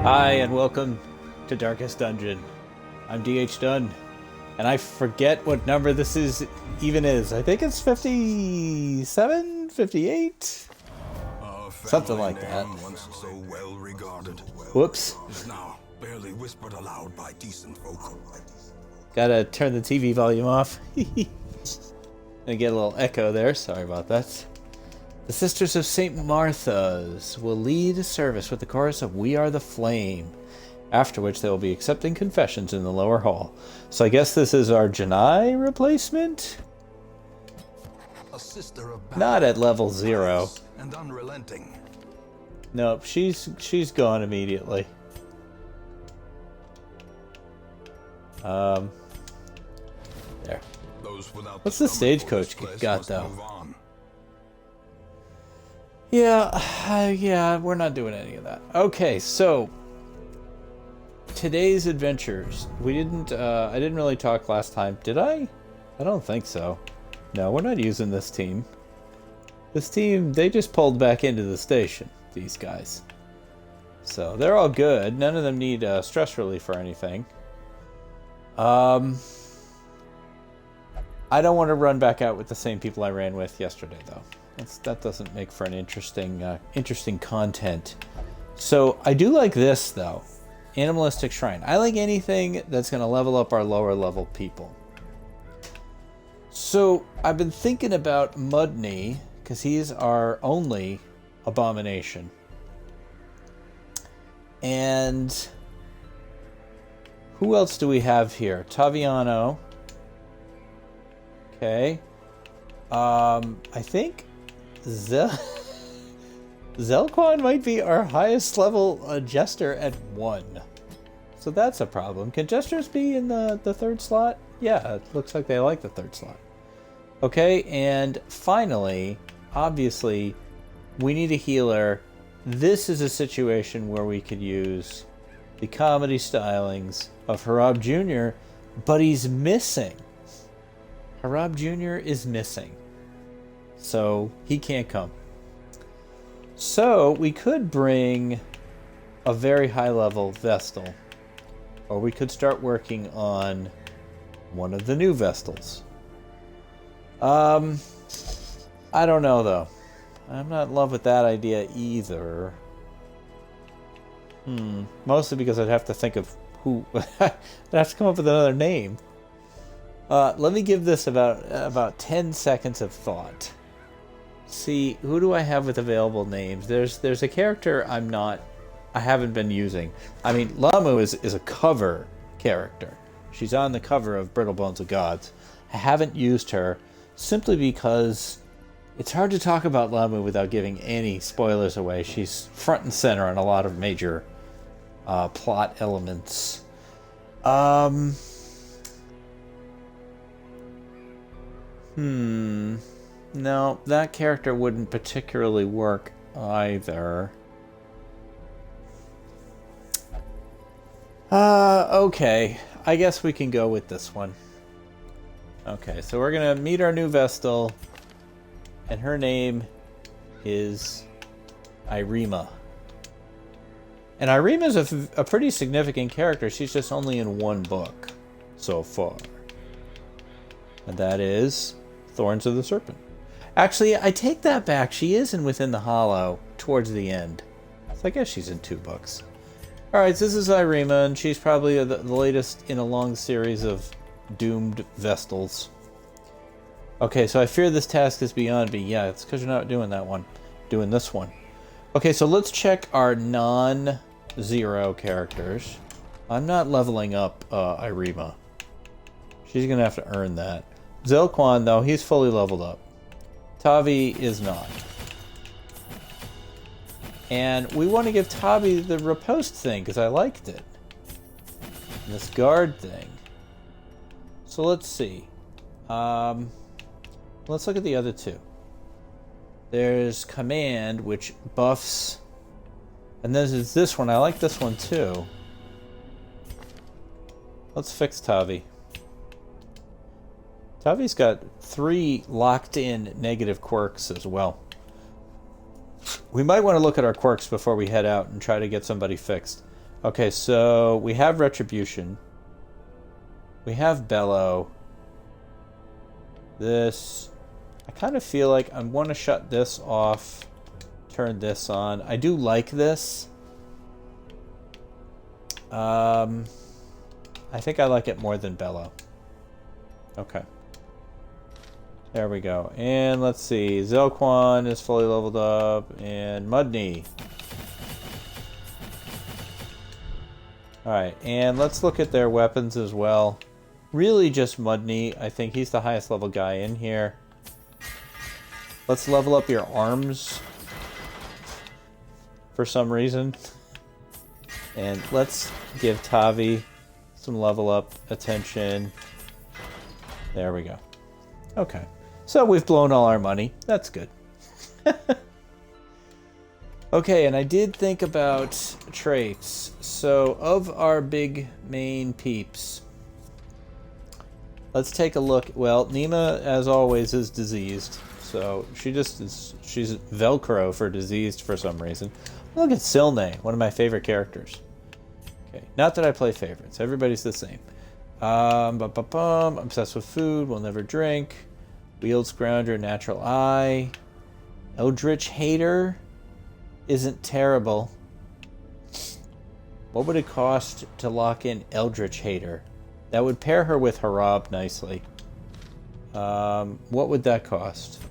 Hi, and welcome to Darkest Dungeon. I'm DH Dunn, and I forget what number this even is. I think it's 57, 58? Something like that. Once so well regarded. Whoops. Is now barely whispered aloud by decent folk. Gotta turn the TV volume off. Gonna get a little echo there. Sorry about that. The Sisters of St. Martha's will lead a service with the chorus of We Are the Flame, after which they will be accepting confessions in the lower hall. So I guess this is our Janai replacement? A sister of Not at level 0. And unrelenting. Nope, she's gone immediately. There. What's the stagecoach got, though? Yeah, we're not doing any of that. Okay, so today's adventures. I didn't really talk last time, did I? I don't think so. No, we're not using this team. This team, they just pulled back into the station, these guys. So they're all good. None of them need stress relief or anything. I don't want to run back out with the same people I ran with yesterday, though. That doesn't make for an interesting content. So I do like this, though. Animalistic Shrine. I like anything that's going to level up our lower level people. So I've been thinking about Mudney, because he's our only abomination. And who else do we have here? Taviano. Okay. I think Zelquan might be our highest level jester at 1. So that's a problem. Can jesters be in the third slot? Yeah, it looks like they like the third slot. Okay, and finally, obviously, we need a healer. This is a situation where we could use the comedy stylings of Harab Jr., but he's missing. Harab Jr. is missing. So he can't come. So we could bring a very high level Vestal. Or we could start working on one of the new Vestals. I don't know though. I'm not in love with that idea either. Mostly because I'd have to think of who. I'd have to come up with another name. Let me give this about 10 seconds of thought. See, who do I have with available names? There's a character I haven't been using. I mean, Lamu is a cover character. She's on the cover of Brittle Bones of Gods. I haven't used her simply because it's hard to talk about Lamu without giving any spoilers away. She's front and center on a lot of major plot elements. No, that character wouldn't particularly work either. Okay. I guess we can go with this one. Okay, so we're gonna meet our new Vestal, and her name is Irima. And Irima's a pretty significant character. She's just only in one book so far. And that is Thorns of the Serpent. Actually, I take that back. She is in Within the Hollow towards the end. So I guess she's in 2 books. Alright, so this is Irima, and she's probably the latest in a long series of doomed Vestals. Okay, so I fear this task is beyond me. Yeah, it's because you're not doing that one. Doing this one. Okay, so let's check our non-zero characters. I'm not leveling up Irima. She's going to have to earn that. Zelquan, though, he's fully leveled up. Tavi is not. And we want to give Tavi the riposte thing, because I liked it. And this guard thing. So let's see. Let's look at the other 2. There's Command, which buffs. And then there's this one. I like this one, too. Let's fix Tavi. Tavi's got 3 locked-in negative quirks as well. We might want to look at our quirks before we head out and try to get somebody fixed. Okay, so we have Retribution. We have Bellow. This... I kind of feel like I want to shut this off. Turn this on. I do like this. I think I like it more than Bellow. Okay. There we go. And let's see. Zelquan is fully leveled up. And Mudney. Alright, and let's look at their weapons as well. Really just Mudney. I think he's the highest level guy in here. Let's level up your arms. For some reason. And let's give Tavi some level up attention. There we go. Okay. So we've blown all our money. That's good. Okay, and I did think about traits. So of our big main peeps, let's take a look. Well, Nima, as always, is diseased. So she just is, she's Velcro for diseased for some reason. Look at Silne, one of my favorite characters. Okay, not that I play favorites. Everybody's the same. Obsessed with food, will never drink. Wields Grounder, Natural Eye. Eldritch Hater isn't terrible. What would it cost to lock in Eldritch Hater? That would pair her with Harab nicely. What would that cost?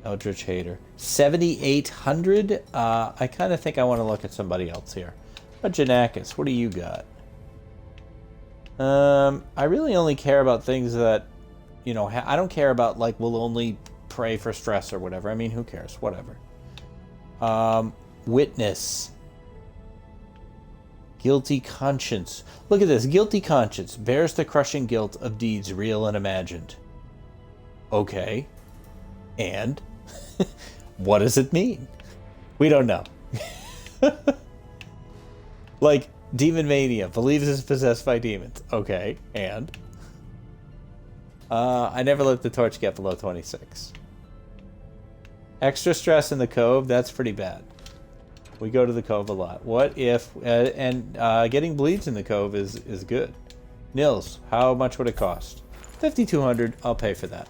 Eldritch Hater. 7,800? I kind of think I want to look at somebody else here. But Janakis, what do you got? I really only care about things that, you know, I don't care about, like, we'll only pray for stress or whatever. I mean, who cares? Whatever. Witness. Guilty conscience. Look at this. Guilty conscience bears the crushing guilt of deeds real and imagined. Okay. And? What does it mean? We don't know. Like, Demon Mania. Believes it's possessed by demons. Okay. And? I never let the torch get below 26. Extra stress in the Cove. That's pretty bad. We go to the Cove a lot. What if... getting bleeds in the Cove is good. Nils, how much would it cost? 5,200. I'll pay for that.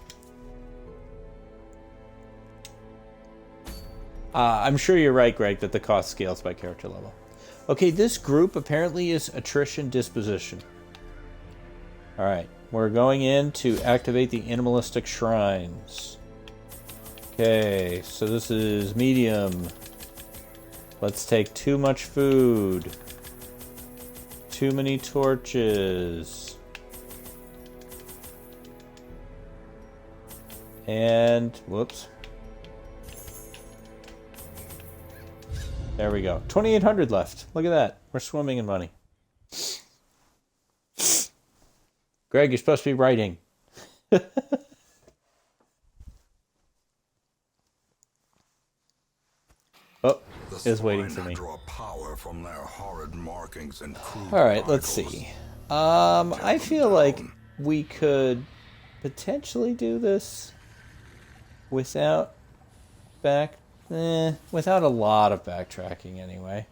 I'm sure you're right, Greg, that the cost scales by character level. Okay, this group apparently is attrition disposition. Alright, we're going in to activate the animalistic shrines. Okay, so this is medium. Let's take too much food. Too many torches. And, whoops. There we go. 2,800 left. Look at that. We're swimming in money. Greg, you're supposed to be writing. Oh, is waiting for me. Alright, let's see. I feel like we could potentially do this without without a lot of backtracking anyway.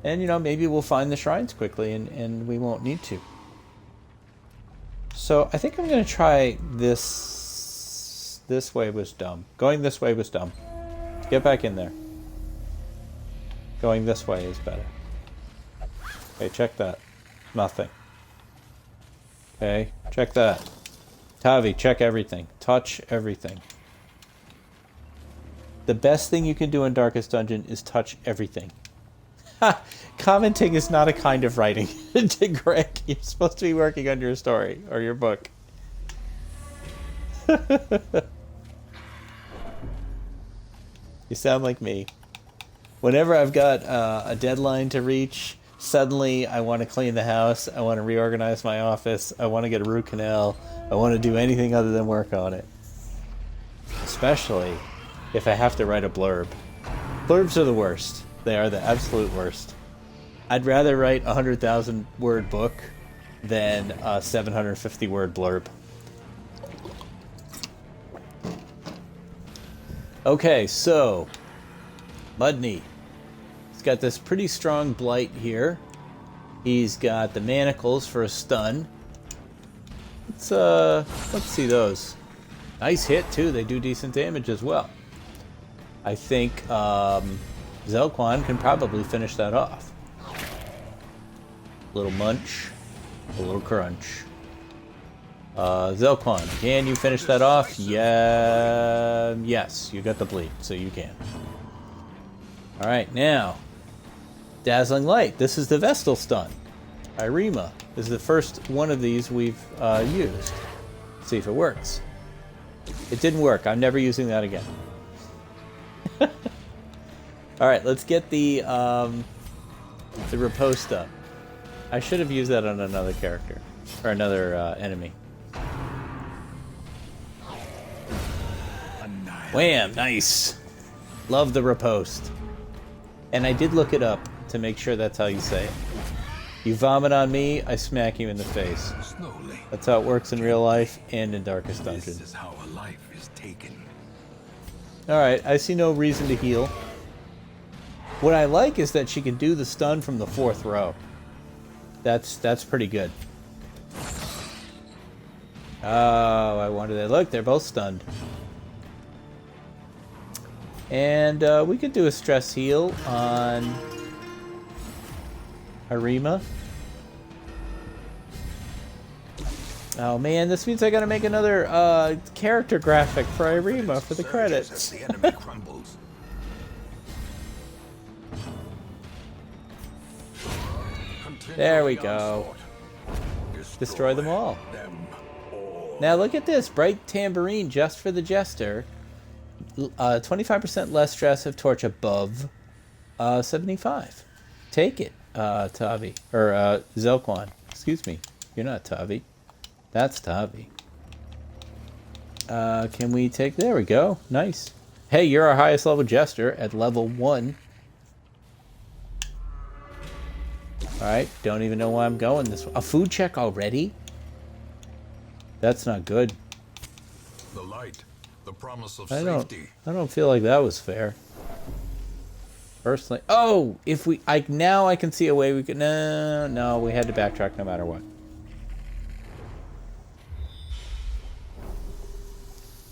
And, you know, maybe we'll find the shrines quickly and we won't need to. So I think I'm going to try this. This way was dumb. Going this way was dumb. Get back in there. Going this way is better. Okay, check that. Nothing. Okay, check that. Tavi, check everything. Touch everything. The best thing you can do in Darkest Dungeon is touch everything. Ha! Commenting is not a kind of writing. To Greg, you're supposed to be working on your story or your book. You sound like me. Whenever I've got a deadline to reach, suddenly I want to clean the house, I want to reorganize my office, I want to get a root canal, I want to do anything other than work on it. Especially if I have to write a blurb. Blurbs are the worst. They are the absolute worst. I'd rather write a 100,000 word book than a 750 word blurb. Okay, so Mudney. He's got this pretty strong blight here. He's got the manacles for a stun. Let's see those. Nice hit too. They do decent damage as well. I think Zelquan can probably finish that off. Little munch, a little crunch. Zelquan, can you finish that off? Yeah, yes, you got the bleed, so you can. All right, now Dazzling Light. This is the Vestal stun. Irima. This is the first one of these we've used. Let's see if it works. It didn't work. I'm never using that again. All right, let's get the riposte up. I should have used that on another character or another enemy. Wham! Nice. Love the riposte. And I did look it up to make sure that's how you say it. You vomit on me, I smack you in the face. Slowly. That's how it works in real life and in Darkest Dungeon. This is how a life is taken. Alright, I see no reason to heal. What I like is that she can do the stun from the 4th row. That's pretty good. Oh, I wanted that. Look, they're both stunned. And we could do a stress heal on Irima. Oh man, this means I gotta make another character graphic for Irima for the credits. The enemy crumbles. There we go. Destroy them all. Now look at this, bright tambourine just for the jester. 25% less stress if torch above 75. Take it, Tavi. Or Zelquan. Excuse me. You're not Tavi. That's Tavi. Can we take... There we go. Nice. Hey, you're our highest level jester at level 1. Alright, don't even know why I'm going this way. A food check already? That's not good. The light, the promise of I safety. don't feel like that was fair. Personally, oh, if we, now I can see a way we could. No, we had to backtrack no matter what.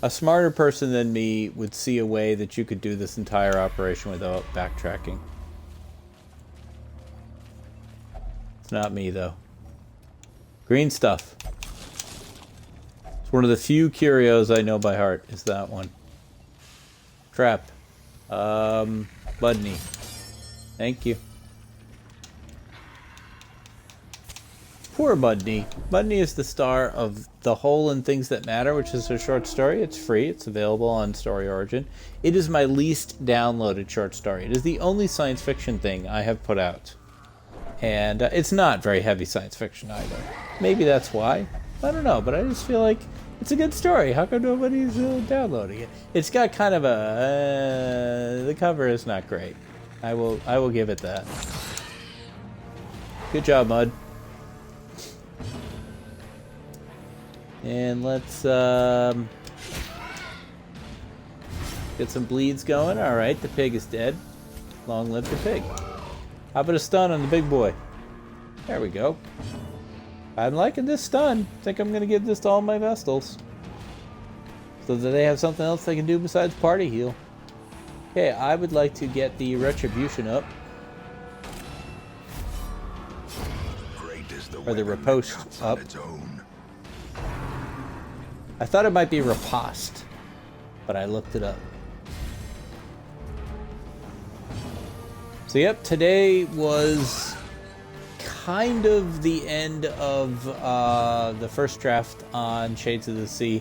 A smarter person than me would see a way that you could do this entire operation without backtracking. It's not me though. Green stuff. One of the few curios I know by heart is that one. Trap. Budney. Thank you. Poor Budney. Budney is the star of The Hole and Things That Matter, which is a short story. It's free. It's available on Story Origin. It is my least downloaded short story. It is the only science fiction thing I have put out. And it's not very heavy science fiction either. Maybe that's why. I don't know, but I just feel like it's a good story. How come nobody's downloading it? It's got kind of a... the cover is not great. I will give it that. Good job, Mud. And let's get some bleeds going. Alright, the pig is dead. Long live the pig. How about a stun on the big boy? There we go. I'm liking this stun. I think I'm going to give this to all my Vestals. So that they have something else they can do besides party heal. Okay, I would like to get the Retribution up. Or the Riposte up. I thought it might be Riposte, but I looked it up. So yep, today was kind of the end of the first draft on Shades of the Sea.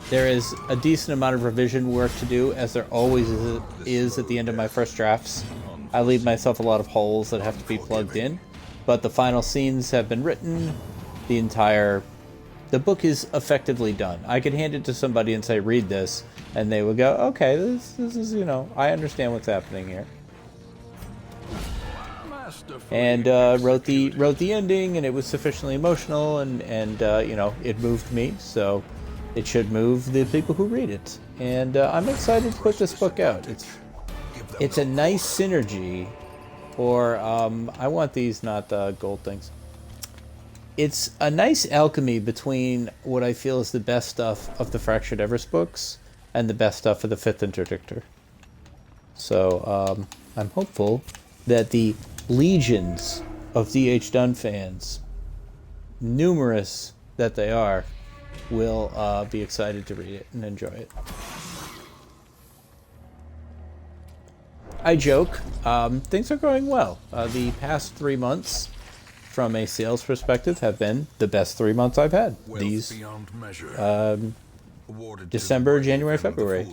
There is a decent amount of revision work to do, as there always is at the end of my first drafts. I leave myself a lot of holes that have to be plugged in, but the final scenes have been written. The book is effectively done. I could hand it to somebody and say, read this, and they would go, okay, this is, you know, I understand what's happening here. And wrote the ending, and it was sufficiently emotional, and you know, it moved me, so it should move the people who read it. And I'm excited to put this book out. It's a nice synergy Or, I want these, not the gold things. It's a nice alchemy between what I feel is the best stuff of the Fractured Everest books and the best stuff of the 5th Interdictor. So, I'm hopeful that the legions of D.H. Dunn fans, numerous that they are, will be excited to read it and enjoy it. I joke. Things are going well. The past 3 months, from a sales perspective, have been the best 3 months I've had. These December, January, February.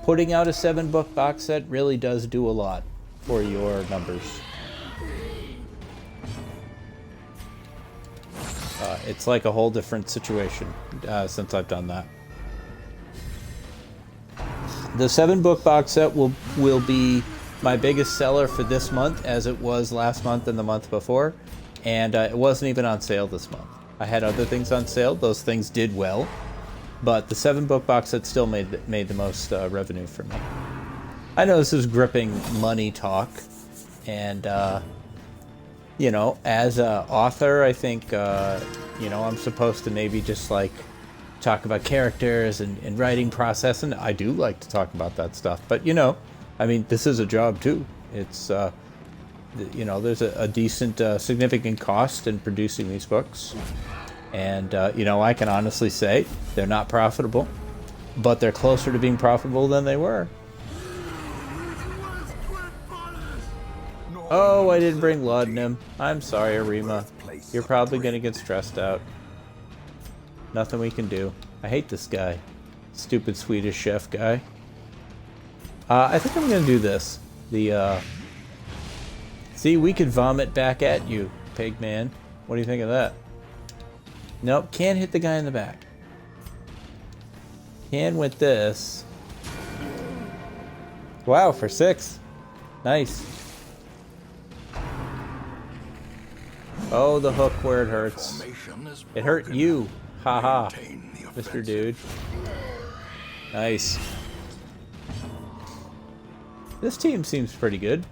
Putting out a 7-book box set really does do a lot for your numbers. It's like a whole different situation since I've done that. The 7-book box set will be my biggest seller for this month, as it was last month and the month before, and it wasn't even on sale this month. I had other things on sale; those things did well, but the 7-book box set still made the most revenue for me. I know this is gripping money talk, and you know, as an author, I think you know, I'm supposed to maybe just like talk about characters and writing process, and I do like to talk about that stuff. But you know, I mean, this is a job too. It's you know, there's a decent, significant cost in producing these books, and you know, I can honestly say they're not profitable, but they're closer to being profitable than they were. Oh, I didn't bring laudanum. I'm sorry, Arima. You're probably gonna get stressed out. Nothing we can do. I hate this guy. Stupid Swedish chef guy. I think I'm gonna do this. See, we could vomit back at you, pig man. What do you think of that? Nope, can't hit the guy in the back. Can with this. Wow, for 6. Nice. Oh, the hook where it hurts. It hurt you. Haha, Mr. Dude. Nice. This team seems pretty good.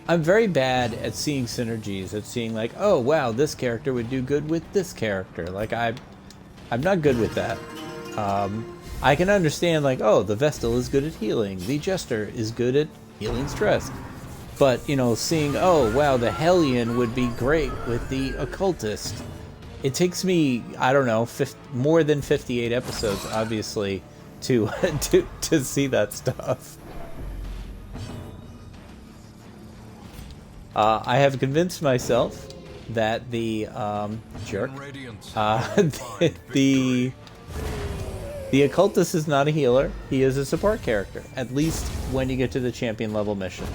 I'm very bad at seeing synergies, at seeing like, oh wow, this character would do good with this character. Like I'm not good with that. I can understand like, oh, the Vestal is good at healing, the Jester is good at healing stress. But, you know, seeing, oh, wow, the Hellion would be great with the Occultist. It takes me, I don't know, more than 58 episodes, obviously, to see that stuff. I have convinced myself that the, the Occultist is not a healer. He is a support character, at least when you get to the champion level missions.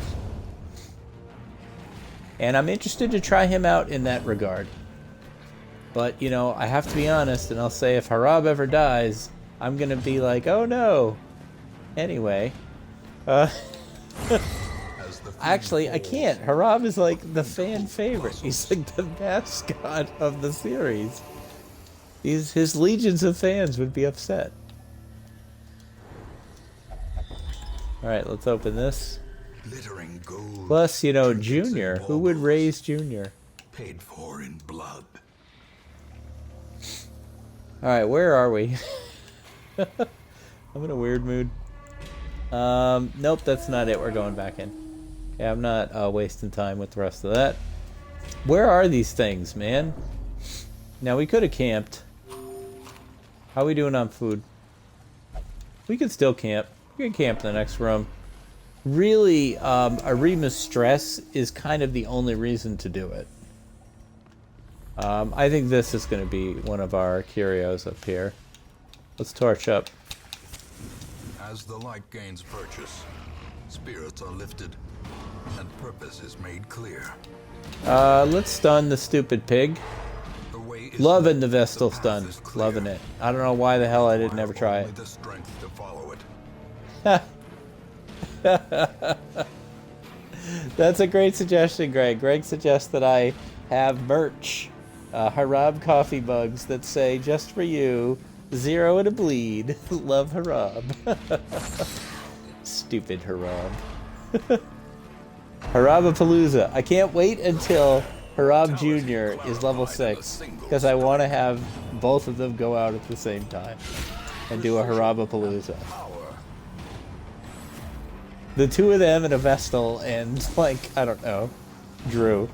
And I'm interested to try him out in that regard. But, you know, I have to be honest, and I'll say if Harab ever dies, I'm going to be like, oh no. Anyway. Actually, I can't. Harab is like the fan favorite. He's like the mascot of the series. His legions of fans would be upset. Alright, let's open this. Glittering gold. Plus, you know, Junior. Who would raise Junior? Paid for in blood. Alright, where are we? I'm in a weird mood. Nope, that's not it. We're going back in. Yeah, I'm not wasting time with the rest of that. Where are these things, man? Now, we could have camped. How are we doing on food? We could still camp. We can camp in the next room. Really, Arima's stress is kind of the only reason to do it. I think this is going to be one of our curios up here. Let's torch up. As the light gains purchase, spirits are lifted, and purpose is made clear. Let's stun the stupid pig. Loving the Vestal stun. Loving it. I don't know why the hell I didn't ever try it. The strength to follow it. That's a great suggestion, Greg. Greg suggests that I have merch Harab coffee mugs that say, just for you, 0 and a bleed. Love Harab. Stupid Harab. Harabapalooza. I can't wait until Harab Jr. is level 6, because I want to have both of them go out at the same time and do a Harabapalooza. The two of them in a Vestal and, like, I don't know, Drew.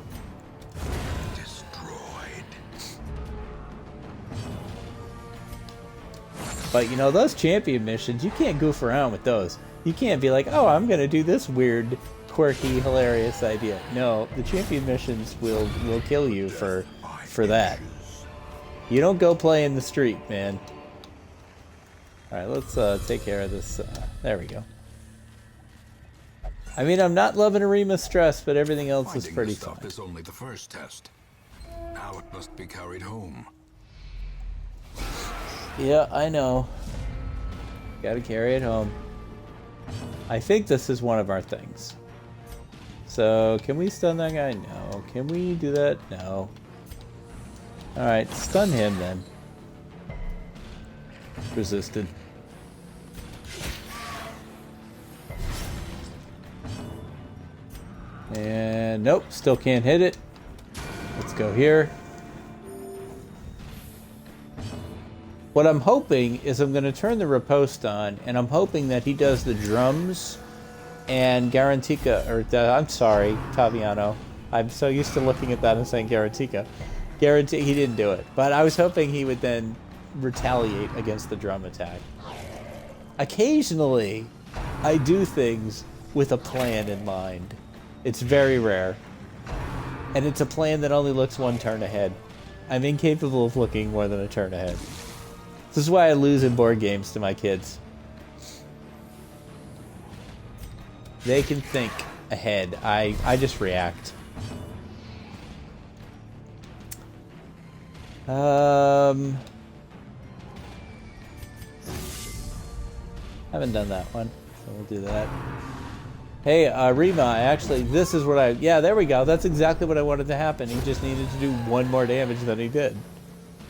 But, you know, those champion missions, you can't goof around with those. You can't be like, oh, I'm going to do this weird, quirky, hilarious idea. No, the champion missions will kill you for that. You don't go play in the street, man. Alright, let's take care of this. There we go. I mean, I'm not loving Arima's stress, but everything else is pretty fine. Is only the first test. Now it must be carried home. Yeah, I know. Gotta carry it home. I think this is one of our things. So, can we stun that guy? No. Can we do that? No. Alright, stun him then. Resisted. And nope, still can't hit it. Let's go here. What I'm hoping is I'm going to turn the riposte on, and I'm hoping that he does the drums and Garantica, or I'm sorry, Taviano. I'm so used to looking at that and saying Garantica. He didn't do it, but I was hoping he would then retaliate against the drum attack. Occasionally, I do things with a plan in mind. It's very rare. And it's a plan that only looks one turn ahead. I'm incapable of looking more than a turn ahead. This is why I lose in board games to my kids. They can think ahead. I just react. Haven't done that one, so we'll do that. Hey, Rima, this is what yeah, there we go. That's exactly what I wanted to happen. He just needed to do one more damage than he did.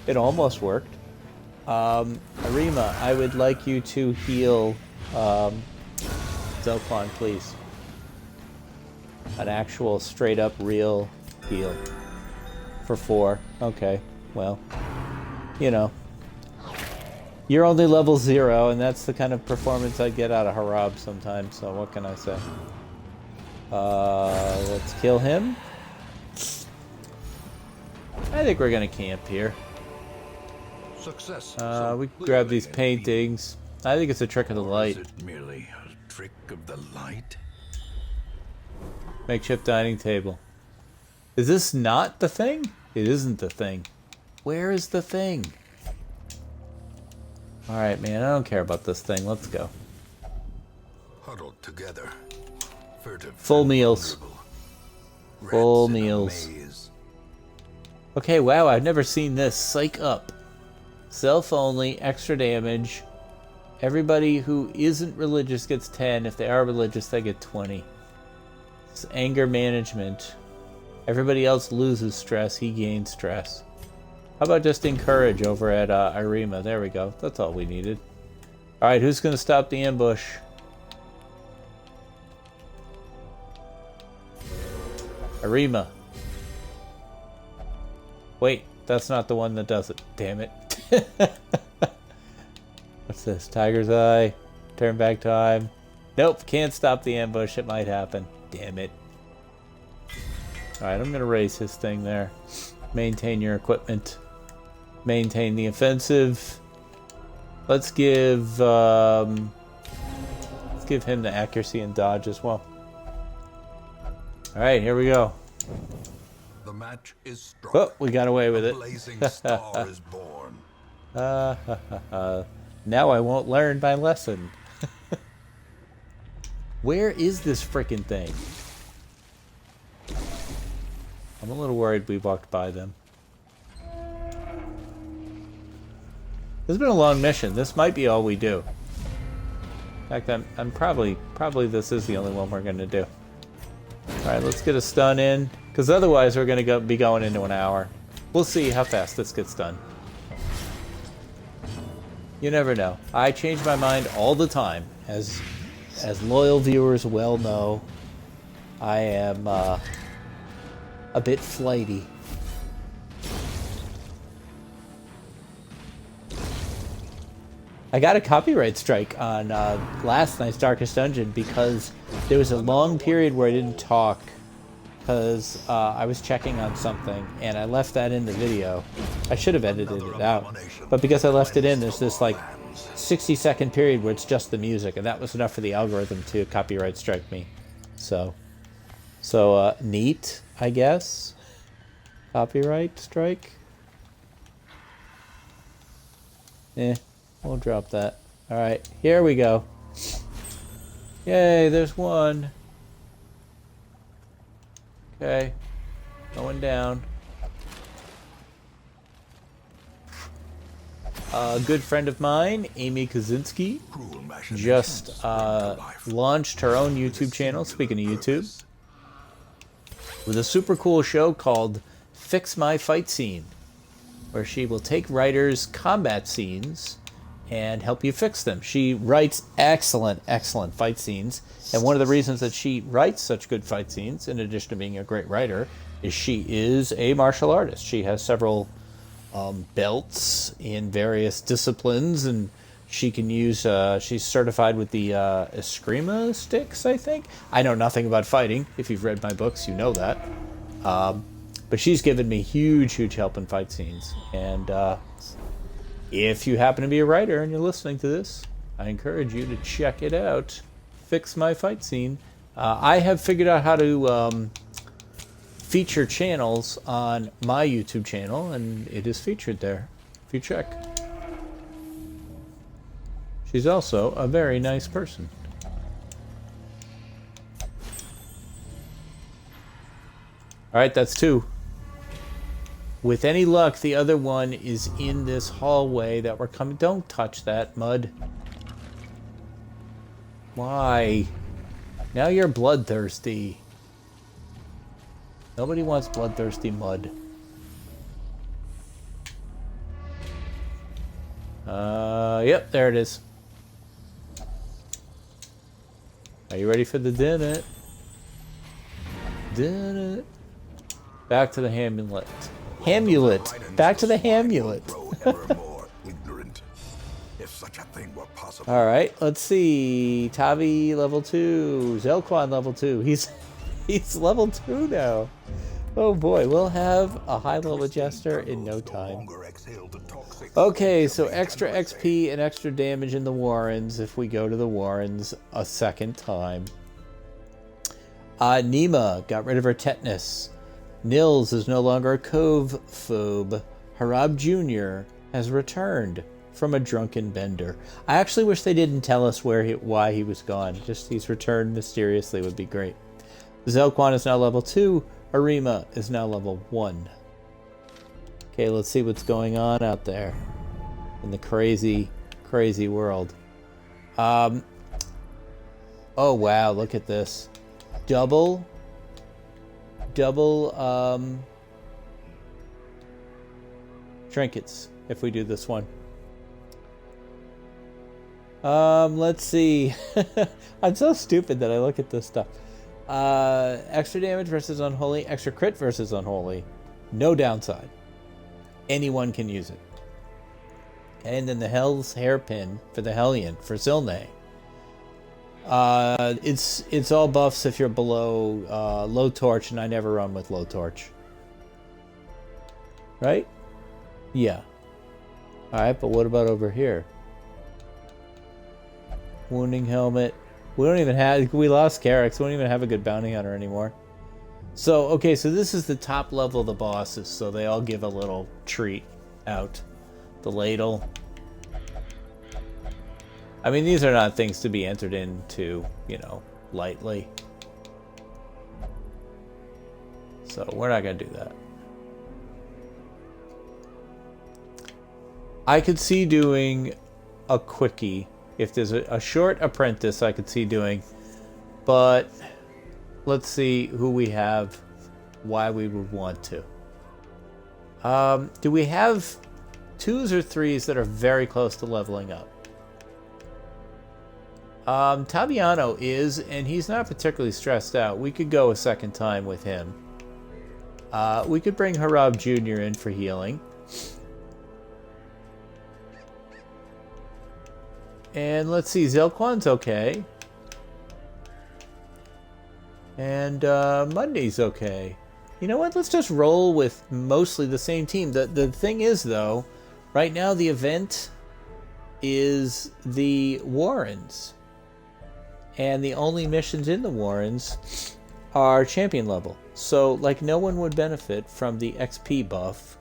It almost worked. Arima, I would like you to heal Zelklon, please. An actual straight up real heal. For 4. Okay, well, you know. You're only level 0, and that's the kind of performance I get out of Harab sometimes, so what can I say? Let's kill him. I think we're gonna camp here. Success. We grab these paintings. I think it's a trick of the light. Is it merely a trick of the light? Makeshift dining table. Is this not the thing? It isn't the thing. Where is the thing? Alright, man, I don't care about this thing. Let's go. Huddled together. Furtive. Full meals. Full meals. Okay, wow, I've never seen this. Psych up. Self only, extra damage. Everybody who isn't religious gets 10. If they are religious, they get 20. It's anger management. Everybody else loses stress, he gains stress. How about just encourage over at Irima? There we go. That's all we needed. Alright, who's going to stop the ambush? Irima. Wait, that's not the one that does it. Damn it. What's this? Tiger's Eye. Turn back time. Nope, can't stop the ambush. It might happen. Damn it. Alright, I'm going to raise his thing there. Maintain your equipment. Maintain the offensive. Let's give him the accuracy and dodge as well. Alright, here we go. The match is struck. Oh, we got away with it. A blazing star is born. Now I won't learn my lesson. Where is this frickin' thing? I'm a little worried we walked by them. This has been a long mission. This might be all we do. In fact, I'm probably this is the only one we're gonna do. All right, let's get a stun in, because otherwise we're gonna be going into an hour. We'll see how fast this gets done. You never know. I change my mind all the time. As loyal viewers well know, I am a bit flighty. I got a copyright strike on last night's Darkest Dungeon because there was a long period where I didn't talk because I was checking on something and I left that in the video. I should have edited it out, but because I left it in, there's this like 60-second period where it's just the music, and that was enough for the algorithm to copyright strike me. So neat, I guess. Copyright strike. We'll drop that. All right, here we go. Yay, there's one. Okay, going down. A good friend of mine, Amy Kaczynski, just launched her own YouTube channel, speaking of YouTube, with a super cool show called Fix My Fight Scene, where she will take writers' combat scenes and help you fix them. She writes excellent fight scenes, and one of the reasons that she writes such good fight scenes, in addition to being a great writer, is she is a martial artist. She has several belts in various disciplines, and she can use, she's certified with the Eskrima sticks, I think. I know nothing about fighting. If you've read my books, you know that. But she's given me huge help in fight scenes, and if you happen to be a writer and you're listening to this, I encourage you to check it out. Fix My Fight Scene. I have figured out how to feature channels on my YouTube channel, and it is featured there, if you check. She's also a very nice person. Alright, that's two. With any luck, the other one is in this hallway that we're coming. Don't touch that, mud. Why? Now you're bloodthirsty. Nobody wants bloodthirsty mud. Yep, there it is. Are you ready for the dinner? Dinner. Back to the Hamulet. Hamulet. Back to the Hamulet. Alright, let's see. Tavi level 2. Zelquan level 2. He's level 2 now. Oh boy, we'll have a high level jester in no time. Okay, so extra XP and extra damage in the Warrens if we go to the Warrens a second time. Nima got rid of her tetanus. Nils is no longer a cove phobe. Harab Jr. has returned from a drunken bender. I actually wish they didn't tell us why he was gone. Just he's returned mysteriously would be great. Zelquan is now level 2. Arima is now level 1. Okay, let's see what's going on out there in the crazy world. Oh wow, look at this. Double trinkets if we do this one. Let's see. I'm so stupid that I look at this stuff. Extra damage versus unholy, extra crit versus unholy. No downside. Anyone can use it. And then the Hell's Hairpin for the Hellion, for Zilne. It's all buffs if you're below low torch, and I never run with low torch. Right? Yeah. Alright, but what about over here? Wounding helmet. We lost Carrick, so we don't even have a good bounty hunter anymore. So, okay, so this is the top level of the bosses, so they all give a little treat out. The ladle. I mean, these are not things to be entered into, you know, lightly. So, we're not going to do that. I could see doing a quickie. If there's a short apprentice, I could see doing. But let's see who we have, why we would want to. Do we have 2s or 3s that are very close to leveling up? Taviano is, and he's not particularly stressed out. We could go a second time with him. We could bring Harab Jr. in for healing. And let's see, Zelquan's okay. And Monday's okay. You know what? Let's just roll with mostly the same team. The thing is, though, right now the event is the Warrens. And the only missions in the Warrens are champion level. So, like, no one would benefit from the XP buff.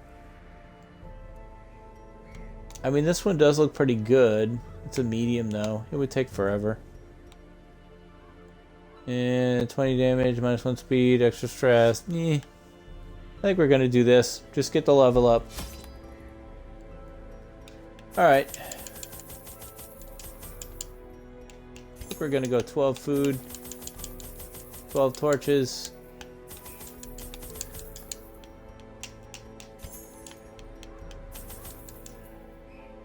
I mean, this one does look pretty good. It's a medium, though. It would take forever. And 20 damage, -1 speed, extra stress. I think we're going to do this. Just get the level up. Alright. I think we're going to go 12 food. 12 torches.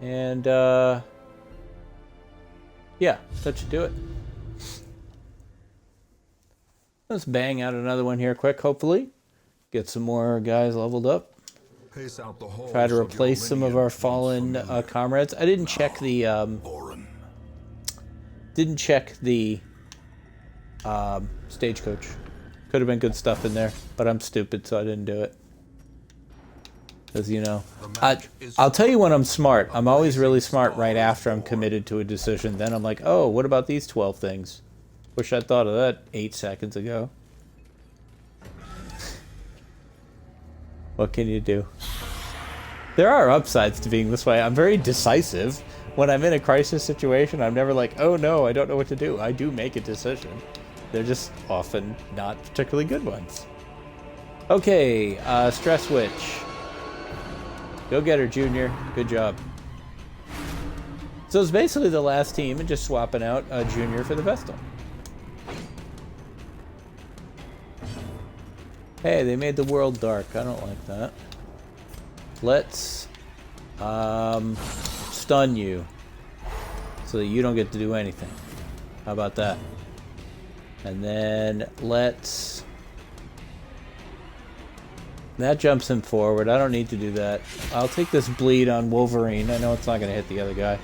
And, yeah, that should do it. Let's bang out another one here quick, hopefully. Get some more guys leveled up. Try to replace some of our fallen comrades. I didn't check the stagecoach. Could have been good stuff in there, but I'm stupid, so I didn't do it. Because, you know, I'll tell you when I'm smart. I'm always really smart right after I'm committed to a decision. Then I'm like, oh, what about these 12 things? Wish I'd thought of that 8 seconds ago. What can you do? There are upsides to being this way. I'm very decisive. When I'm in a crisis situation, I'm never like, oh no, I don't know what to do. I do make a decision. They're just often not particularly good ones. Okay, Stress Witch. Go get her, Junior. Good job. So it's basically the last team and just swapping out Junior for the Vestal. Hey, they made the world dark. I don't like that. Let's stun you so that you don't get to do anything. How about that? And then let's... That jumps him forward. I don't need to do that. I'll take this bleed on Wolverine. I know it's not going to hit the other guy.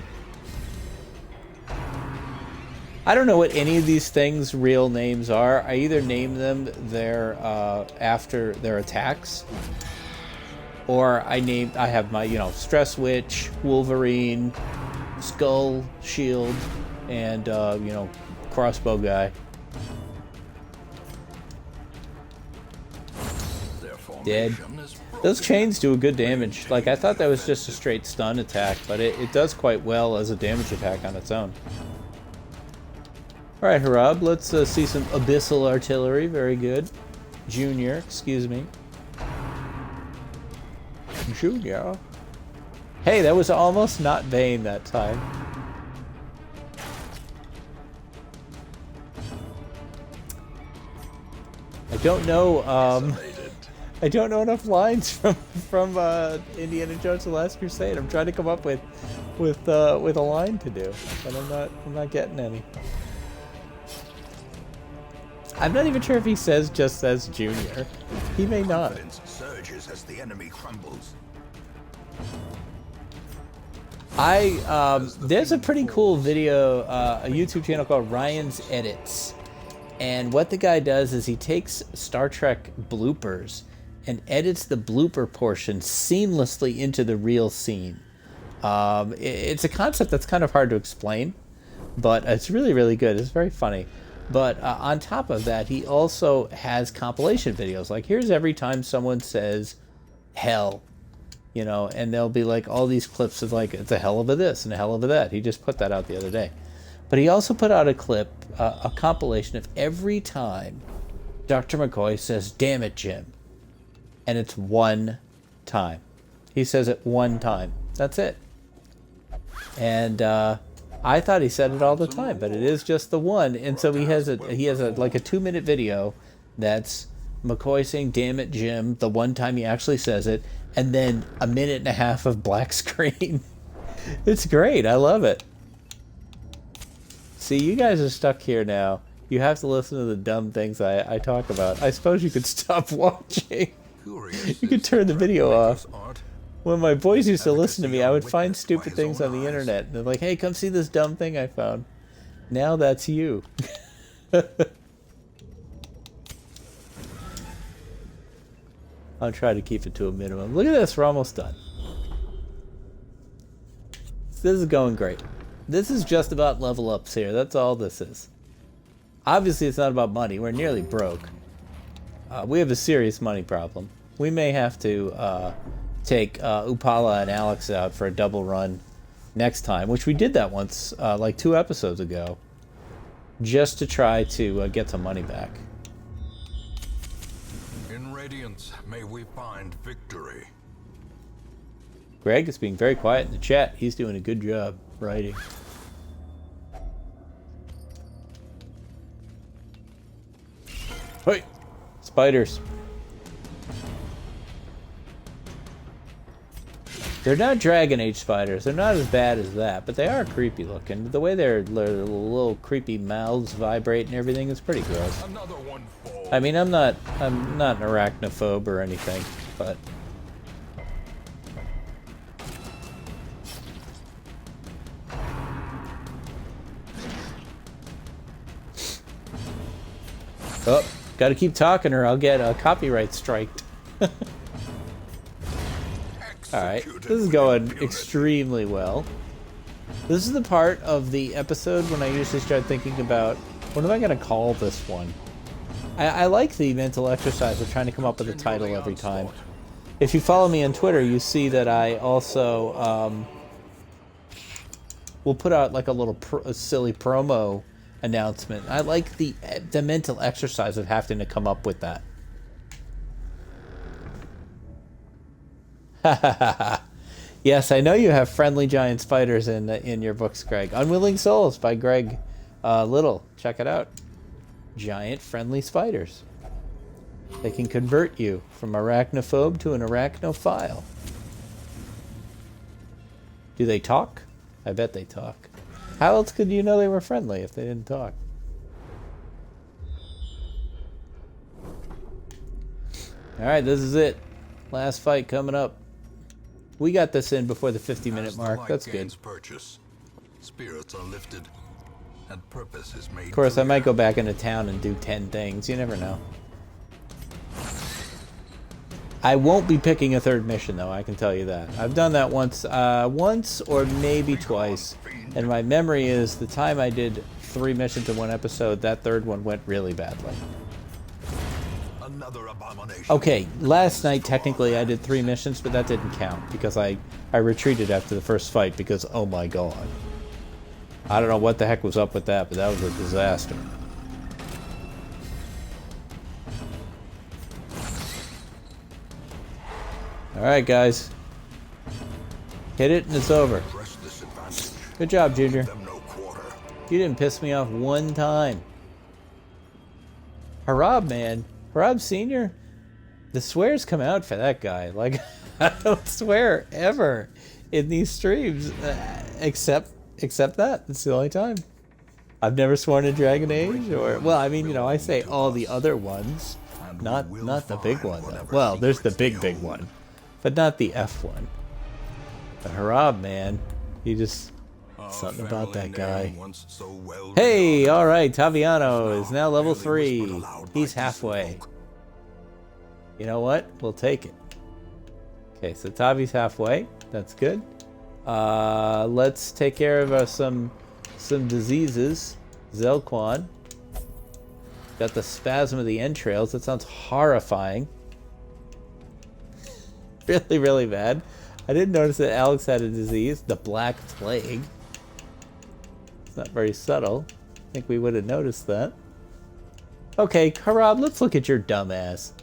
I don't know what any of these things' real names are. I either name them after their attacks, or I have my, you know, Stress Witch, Wolverine, Skull, Shield, and you know, Crossbow Guy. Dead. Those chains do a good damage. Like, I thought that was just a straight stun attack, but it does quite well as a damage attack on its own. Alright, Harab, let's see some Abyssal Artillery. Very good. Junior, excuse me. Junior. Hey, that was almost not Bane that time. I don't know, I don't know enough lines from Indiana Jones: The Last Crusade. I'm trying to come up with a line to do, but I'm not getting any. I'm not even sure if he just says Junior. He may not. Surges as the enemy crumbles. There's a pretty cool video, a YouTube channel called Ryan's Edits, and what the guy does is he takes Star Trek bloopers and edits the blooper portion seamlessly into the real scene. It's a concept that's kind of hard to explain, but it's really, really good. It's very funny. But on top of that, he also has compilation videos. Like, here's every time someone says hell, you know, and there'll be like all these clips of like, it's a hell of a this and a hell of a that. He just put that out the other day. But he also put out a clip, a compilation of every time Dr. McCoy says, damn it, Jim. And it's one time. He says it one time. That's it. And I thought he said it all the time, but it is just the one. And so he has like a 2-minute video that's McCoy saying "damn it, Jim" the one time he actually says it, and then a minute and a half of black screen. It's great. I love it. See, you guys are stuck here now. You have to listen to the dumb things I talk about. I suppose you could stop watching. You could turn the video off. When my boys used to listen to me, I would find stupid things on the internet. And they're like, hey, come see this dumb thing I found. Now that's you. I'll try to keep it to a minimum. Look at this, we're almost done. This is going great. This is just about level ups here. That's all this is. Obviously, it's not about money. We're nearly broke. We have a serious money problem. We may have to take Upala and Alex out for a double run next time, which we did that once, like 2 episodes ago, just to try to get some money back. In Radiance, may we find victory. Greg is being very quiet in the chat. He's doing a good job writing. Hey! Spiders. They're not Dragon Age spiders. They're not as bad as that, but they are creepy looking. The way their little creepy mouths vibrate and everything is pretty gross. Another one falls. I mean, I'm not an arachnophobe or anything, but oh, gotta keep talking or I'll get a copyright striked. Alright, this is going extremely well. This is the part of the episode when I usually start thinking about, what am I going to call this one? I like the mental exercise of trying to come up with a title every time. If you follow me on Twitter, you see that I also will put out like a silly promo announcement. I like the mental exercise of having to come up with that. Yes, I know you have friendly giant spiders in your books, Greg. Unwilling Souls by Greg Little. Check it out. Giant friendly spiders. They can convert you from arachnophobe to an arachnophile. Do they talk? I bet they talk. How else could you know they were friendly if they didn't talk? Alright, this is it. Last fight coming up. We got this in before the 50-minute mark. That's good. Purchase, spirits are lifted, and purpose is made. Of course, clear. I might go back into town and do 10 things. You never know. I won't be picking a third mission, though. I can tell you that. I've done that once or maybe twice. And my memory is the time I did 3 missions in one episode, that third one went really badly. Another abomination. Okay, last night technically I did 3 missions, but that didn't count because I retreated after the first fight because, oh my god. I don't know what the heck was up with that, but that was a disaster. Alright guys. Hit it and it's over. Good job, Junior. You didn't piss me off one time. Harab, man. Harab Sr., the swears come out for that guy. Like, I don't swear ever in these streams, except that. It's the only time. I've never sworn in Dragon Age, or, well, I mean, you know, I say all the other ones, not the big one, though. Well, there's the big one, but not the F one. But Harab, man, he just... something about that guy. Hey, alright, Taviano is now level 3. He's halfway. You know what? We'll take it. Okay, so Tavi's halfway. That's good. Let's take care of some diseases. Zelquan. Got the spasm of the entrails. That sounds horrifying. Really, really bad. I didn't notice that Alex had a disease. The Black Plague. Not very subtle. I think we would have noticed that. Okay, Harab, let's look at your dumb ass.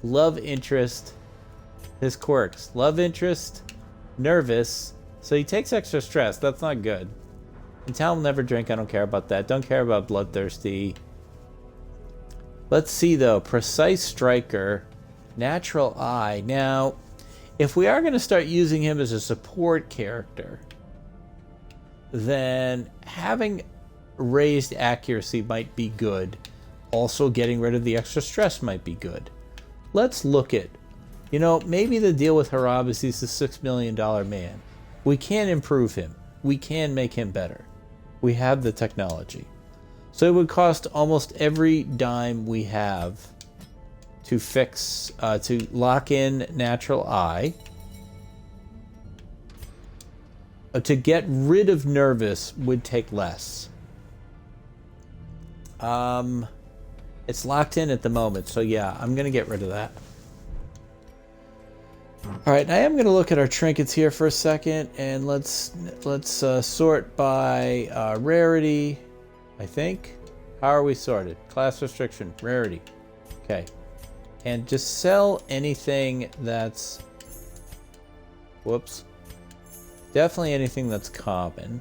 Love interest. His quirks. Love interest. Nervous. So he takes extra stress. That's not good. And Tal will never drink. I don't care about that. Don't care about bloodthirsty. Let's see, though. Precise Striker, Natural Eye. Now, if we are going to start using him as a support character, then having raised accuracy might be good. Also, getting rid of the extra stress might be good. Let's look at, maybe the deal with Harab is he's a $6 million man. We can improve him. We can make him better. We have the technology. So it would cost almost every dime we have to fix, to lock in Natural Eye. To get rid of Nervous would take less. It's locked in at the moment, so yeah, I'm going to get rid of that. Alright, I am going to look at our trinkets here for a second, and let's sort by rarity, I think. How are we sorted? Class restriction, rarity. Okay. And just sell anything that's... Whoops. Definitely anything that's common.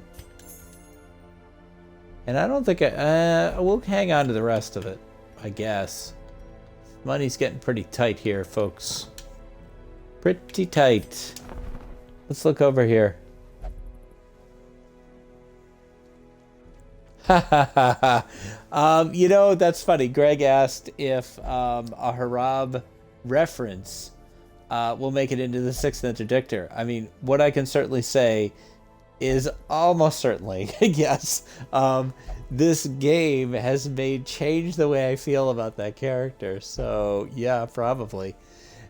And I don't think we'll hang on to the rest of it, I guess. Money's getting pretty tight here, folks. Pretty tight. Let's look over here. That's funny. Greg asked if a Harab reference will make it into the 6th interdictor. I mean, what I can certainly say is almost certainly, yes. This game has changed the way I feel about that character. So, yeah, probably.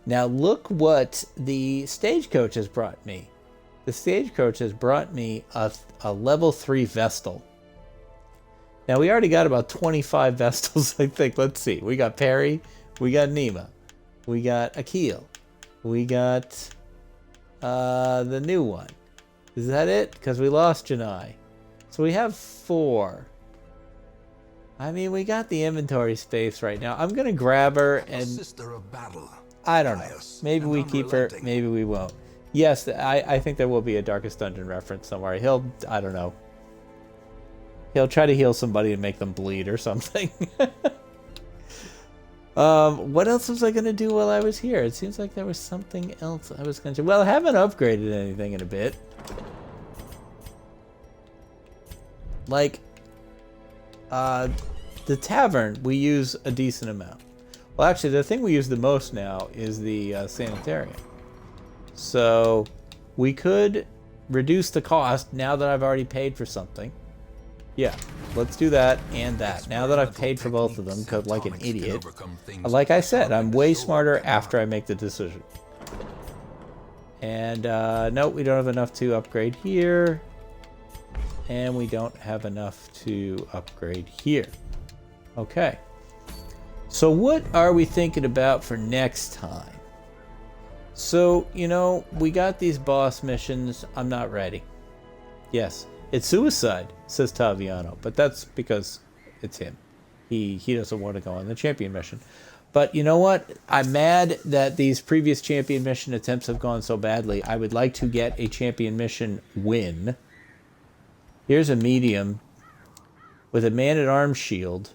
Now, look what the Stagecoach has brought me. The Stagecoach has brought me a level 3 Vestal. Now, we already got about 25 Vestals, I think. Let's see. We got Perry. We got Nima. We got Akil. We got the new one. Is that it? Because we lost Janai. So we have 4. I mean, we got the inventory space right now. I'm going to grab her and... Sister of battle. I don't know. Maybe we keep her. Maybe we won't. Yes, I think there will be a Darkest Dungeon reference somewhere. I don't know. He'll try to heal somebody and make them bleed or something. What else was I going to do while I was here? It seems like there was something else I was going to do. Well, I haven't upgraded anything in a bit. Like, the tavern, we use a decent amount. Well, actually, the thing we use the most now is the sanitarium. So, we could reduce the cost now that I've already paid for something. Yeah, let's do that and that. Now that I've paid for both of them, cause like an idiot. Like I said, I'm way smarter after I make the decision. And, no, we don't have enough to upgrade here. And we don't have enough to upgrade here. Okay. So what are we thinking about for next time? So, we got these boss missions. I'm not ready. Yes, it's suicide, says Taviano, but that's because it's him. He doesn't want to go on the champion mission. But you know what? I'm mad that these previous champion mission attempts have gone so badly. I would like to get a champion mission win. Here's a medium with a man-at-arms shield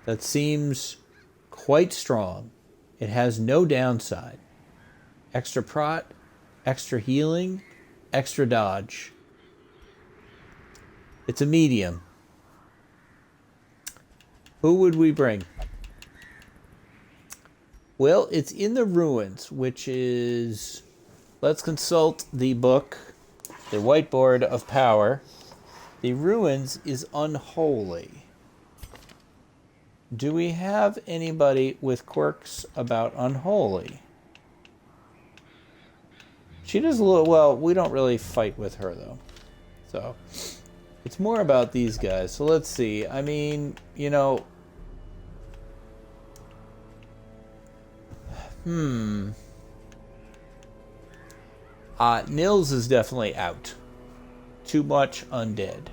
that seems quite strong. It has no downside. Extra prot, extra healing, extra dodge. It's a medium. Who would we bring? Well, it's in the ruins, which is... Let's consult the book, the Whiteboard of Power. The ruins is unholy. Do we have anybody with quirks about unholy? She does a little... Well, we don't really fight with her, though. So, it's more about these guys. So let's see. I mean, Nils is definitely out. Too much undead.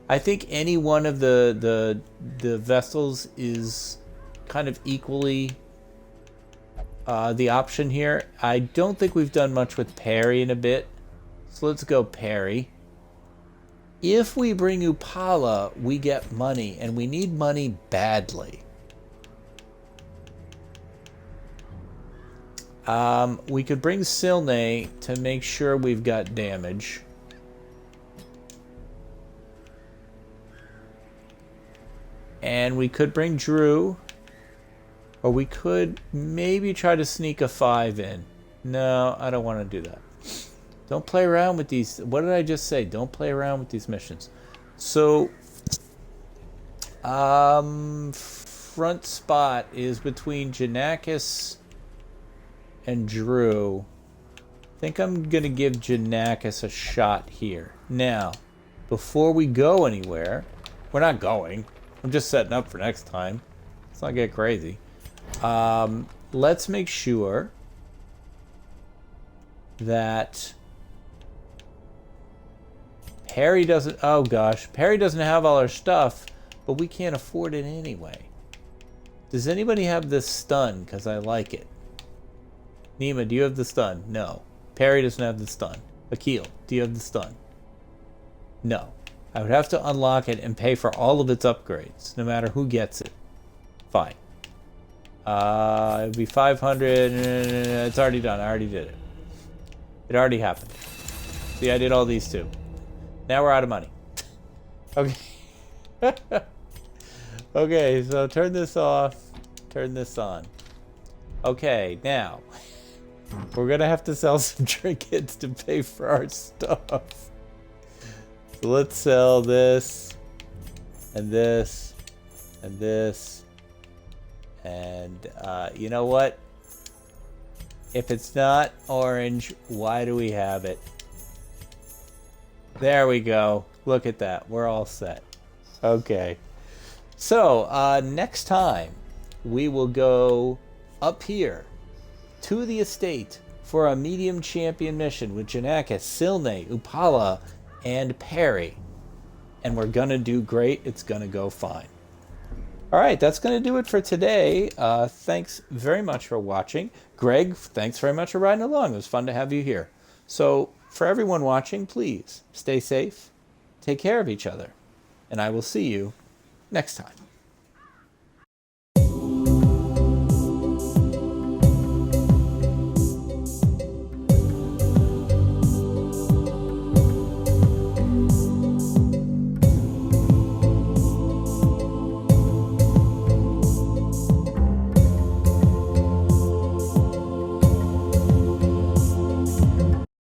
I think any one of the Vestals is kind of equally the option here. I don't think we've done much with Perry in a bit. So let's go Perry. If we bring Upala, we get money, and we need money badly. We could bring Silne to make sure we've got damage. And we could bring Drew. Or we could maybe try to sneak a 5 in. No, I don't want to do that. Don't play around with these. What did I just say? Don't play around with these missions. So, front spot is between Janakis and Drew. I think I'm going to give Janakis a shot here. Now, before we go anywhere, we're not going. I'm just setting up for next time. Let's not get crazy. Let's make sure that Perry doesn't... Oh, gosh. Perry doesn't have all our stuff, but we can't afford it anyway. Does anybody have this stun? Because I like it. Nima, do you have the stun? No. Perry doesn't have the stun. Akil, do you have the stun? No. I would have to unlock it and pay for all of its upgrades, no matter who gets it. Fine. It would be 500. It's already done. I already did it. It already happened. See, I did all these too. Now we're out of money. Okay. Okay, so turn this off. Turn this on. Okay, now we're gonna have to sell some trinkets to pay for our stuff. So let's sell this and this and this. And you know what? If it's not orange, why do we have it? There we go. Look at that. We're all set. Okay. So next time we will go up here to the estate for a medium champion mission with Janakis, Silne, Upala, and Perry. And we're going to do great. It's going to go fine. All right, that's going to do it for today. Thanks very much for watching. Greg, thanks very much for riding along. It was fun to have you here. So for everyone watching, please stay safe, take care of each other, and I will see you next time.